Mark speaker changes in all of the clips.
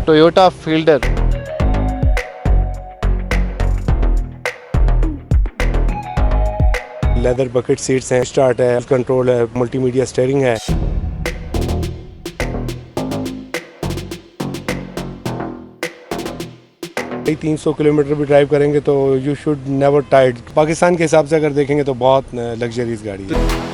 Speaker 1: Toyota fielder.
Speaker 2: Leather bucket seats हैं, start है, control है, मल्टीमीडिया स्टीयरिंग है। भाई 300 किलोमीटर भी ड्राइव करेंगे तो you should never tired. Pakistan के हिसाब से अगर देखेंगे तो बहुत लग्जरियस गाड़ी है।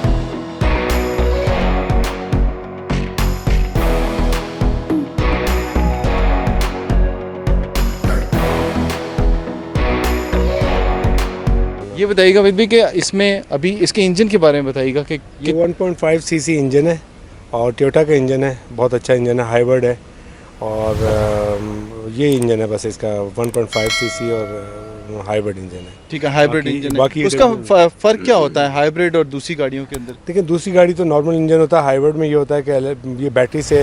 Speaker 1: ये बताइएगा विद भी कि इसमें अभी इसके इंजन के बारे में बताइएगा कि
Speaker 2: ये 1.5 सीसी इंजन है और टोयोटा का इंजन है, बहुत अच्छा इंजन है, हाइब्रिड है। और ये इंजन है बस इसका 1.5 सीसी और हाइब्रिड इंजन है।
Speaker 1: ठीक है, हाइब्रिड इंजन है।
Speaker 2: बाकी
Speaker 1: उसका फ़र्क क्या होता है हाइब्रिड और दूसरी गाड़ियों के अंदर?
Speaker 2: देखिए दूसरी गाड़ी तो नॉर्मल इंजन होता है, हाइब्रिड में ये होता है कि ये बैटरी से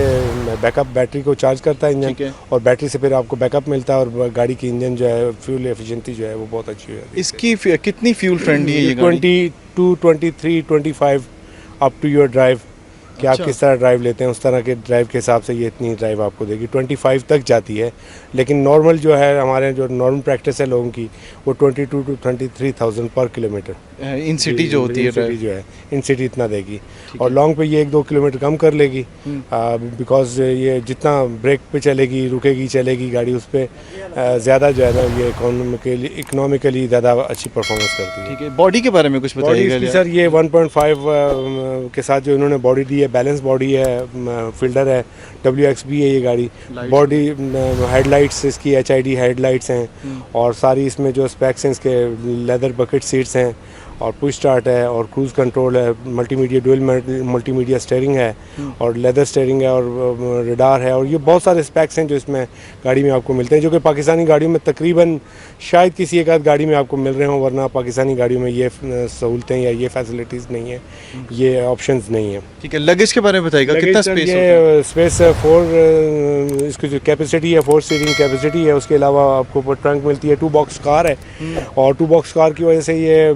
Speaker 2: बैकअप, बैटरी को चार्ज करता है इंजन, और बैटरी से फिर आपको बैकअप मिलता है और गाड़ी की इंजन जो है फ्यूल एफिशिएंसी जो है वो बहुत अच्छी है।
Speaker 1: इसकी कितनी फ्यूल फ्रेंडली है ये गाड़ी?
Speaker 2: 22, 23, 25 अप टू योर ड्राइव कि आप किस तरह ड्राइव लेते हैं उस तरह के ड्राइव के हिसाब से ये इतनी ड्राइव आपको देगी। 25 तक जाती है, लेकिन नॉर्मल जो है हमारे जो नॉर्मल प्रैक्टिस है लोगों की वो 22 to 23,000 पर किलोमीटर
Speaker 1: इन सिटी जो होती है,
Speaker 2: सिटी जो है इन सिटी इतना देगी। और लॉन्ग पे ये 1-2 किलोमीटर कम कर लेगी बिकॉज ये जितना ब्रेक पे चलेगी, रुकेगी, चलेगी गाड़ी, उस पर ज़्यादा जो है ना ये इकोनॉमिकली ज़्यादा अच्छी परफॉर्मेंस करती है।
Speaker 1: ठीक है, बॉडी के बारे में कुछ बताइएगा सर।
Speaker 2: ये 1.5 के साथ जो इन्होंने बॉडी दी है, बैलेंस बॉडी है, फील्डर है, WXB है ये गाड़ी। बॉडी हेडलाइट्स इसकी HID हेडलाइट्स हैं और सारी इसमें जो स्पेक्स हैं इसके लेदर बकेट सीट्स हैं और पुश स्टार्ट है और क्रूज़ कंट्रोल है, मल्टीमीडिया डुअल मल्टीमीडिया स्टीयरिंग है और लेदर स्टीयरिंग है और रडार है। और ये बहुत सारे स्पेक्स हैं जो इसमें गाड़ी में आपको मिलते हैं, जो कि पाकिस्तानी गाड़ियों में तकरीबन शायद किसी एक आध गाड़ी में आपको मिल रहे हों, वरना पाकिस्तानी गाड़ियों में ये सहूलतें या ये फैसिलिटीज़ नहीं है, ये ऑप्शंस नहीं है।
Speaker 1: ठीक है, लगेज के बारे में बताइएगा, कितना स्पेस?
Speaker 2: ये स्पेस 4, इसकी जो कैपेसिटी है 4 सीटिंग कैपेसिटी है। उसके अलावा आपको ट्रंक मिलती है, 2 बॉक्स कार है और 2 बॉक्स कार की वजह से ये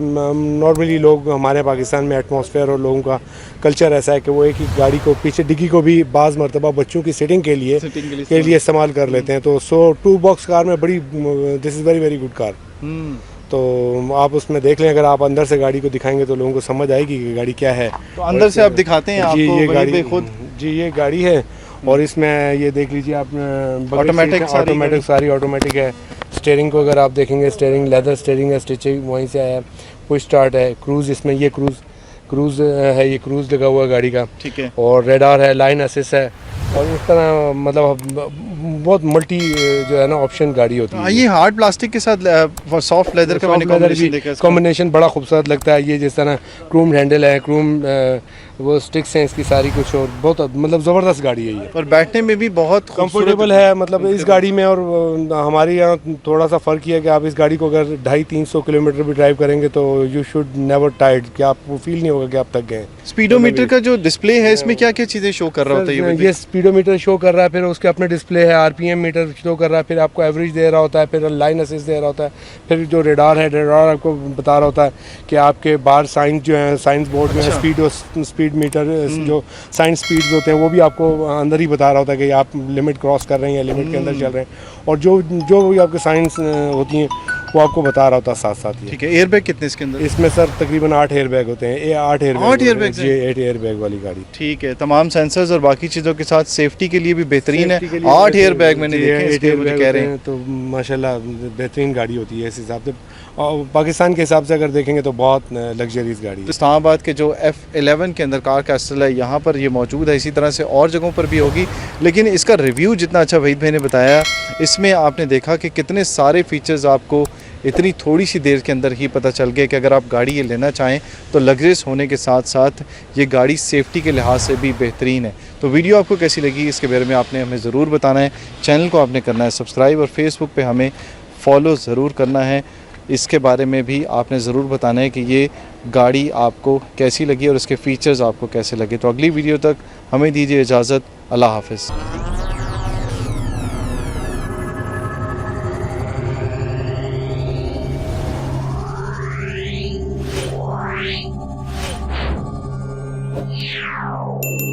Speaker 2: नॉर्मली लोग हमारे पाकिस्तान में एटमॉस्फेयर और लोगों का कल्चर ऐसा है कि वो एक ही गाड़ी को पीछे डिग्गी को भी बाज़ मरतबा बच्चों की सीटिंग के लिए इस्तेमाल कर लेते हैं। तो 2 बॉक्स कार में बड़ी, this is very very good car. तो आप उसमें देख लें, अगर आप अंदर से गाड़ी को दिखाएंगे तो लोगों को समझ आएगी कि गाड़ी क्या है।
Speaker 1: तो अंदर से आप दिखाते हैं
Speaker 2: जी,
Speaker 1: आपको
Speaker 2: ये गाड़ी
Speaker 1: खुद?
Speaker 2: जी ये गाड़ी है और इसमें ये देख लीजिए आप, ऑटोमेटिक सारी ऑटोमेटिक है। स्टीयरिंग को अगर आप देखेंगे, स्टीयरिंग लेदर स्टीयरिंग है, स्टिचिंग वहीं से आया है, पुश स्टार्ट है, क्रूज़ इसमें ये क्रूज़ है, ये क्रूज़ लगा हुआ है गाड़ी का।
Speaker 1: ठीक है,
Speaker 2: और रेडार है, लाइन असिस्ट है और इस तरह मतलब बहुत मल्टी जो है ना ऑप्शन गाड़ी होती है।
Speaker 1: ये हार्ड प्लास्टिक के साथ सॉफ्ट लेदर का मैंने
Speaker 2: कॉम्बिनेशन बड़ा खूबसूरत लगता है। ये जिस तरह क्रूम हैंडल है, क्रूम वो स्टिक्स हैं इसकी सारी, कुछ और बहुत मतलब ज़बरदस्त गाड़ी है ये।
Speaker 1: और बैठने में भी बहुत
Speaker 2: कंफर्टेबल है मतलब इस गाड़ी में। और हमारे यहाँ थोड़ा सा फ़र्क ये है कि आप इस गाड़ी को अगर 250-300 किलोमीटर भी ड्राइव करेंगे तो यू शुड नेवर टायर्ड, कि आपको फील नहीं होगा कि आप थक गए।
Speaker 1: स्पीडोमीटर का जो डिस्प्ले है इसमें क्या क्या चीज़ें शो कर रहा होता है?
Speaker 2: ये स्पीडोमीटर शो कर रहा है, फिर उसके अपने डिस्प्ले है, RPM मीटर शो कर रहा है, फिर आपको एवरेज दे रहा होता है, फिर लाइन असिस्ट दे रहा होता है, फिर जो रेडार है, रेडार आपको बता रहा होता है कि आपके बाहर साइंस जो है, साइंस बोर्ड में स्पीड मीटर जो साइंस स्पीड्स होते हैं वो भी आपको अंदर ही बता रहा होता है कि आप लिमिट क्रॉस कर रहे हैं या लिमिट के अंदर चल रहे हैं। और जो भी आपके साइंस होती हैं वो आपको बता रहा होता है साथ साथ ही।
Speaker 1: ठीक है, एयरबैग कितने इसके अंदर?
Speaker 2: इसमें सर तकरीबन 8 एयरबैग होते हैं। 8 एयरबैग जी, 8 एयरबैग वाली गाड़ी।
Speaker 1: ठीक है, तमाम सेंसर्स और बाकी चीज़ों के साथ सेफ्टी के लिए भी बेहतरीन है। 8 एयरबैग मैंने देखे, मुझे कह रहे हैं
Speaker 2: तो माशाल्लाह बेहतरीन गाड़ी होती है इस हिसाब से। और पाकिस्तान के हिसाब से अगर देखेंगे तो बहुत लग्जरियस गाड़ी है।
Speaker 1: इस्लामाबाद के जो F11 के अंदर कार कैस्टल है यहाँ पर ये मौजूद है, इसी तरह से और जगहों पर भी होगी। लेकिन इसका रिव्यू जितना अच्छा वहीद भाई ने बताया, इसमें आपने देखा कि कितने सारे फीचर्स आपको इतनी थोड़ी सी देर के अंदर ही पता चल गया कि अगर आप गाड़ी ये लेना चाहें तो लग्जरियस होने के साथ साथ ये गाड़ी सेफ्टी के लिहाज से भी बेहतरीन है। तो वीडियो आपको कैसी लगी इसके बारे में आपने हमें ज़रूर बताना है। चैनल को आपने करना है सब्सक्राइब और फेसबुक पे हमें फॉलो ज़रूर करना है। इसके बारे में भी आपने ज़रूर बताना है कि ये गाड़ी आपको कैसी लगी और इसके फ़ीचर्स आपको कैसे लगे। तो अगली वीडियो तक हमें दीजिए इजाज़त। अल्लाह हाफ़िज़।
Speaker 3: Wow.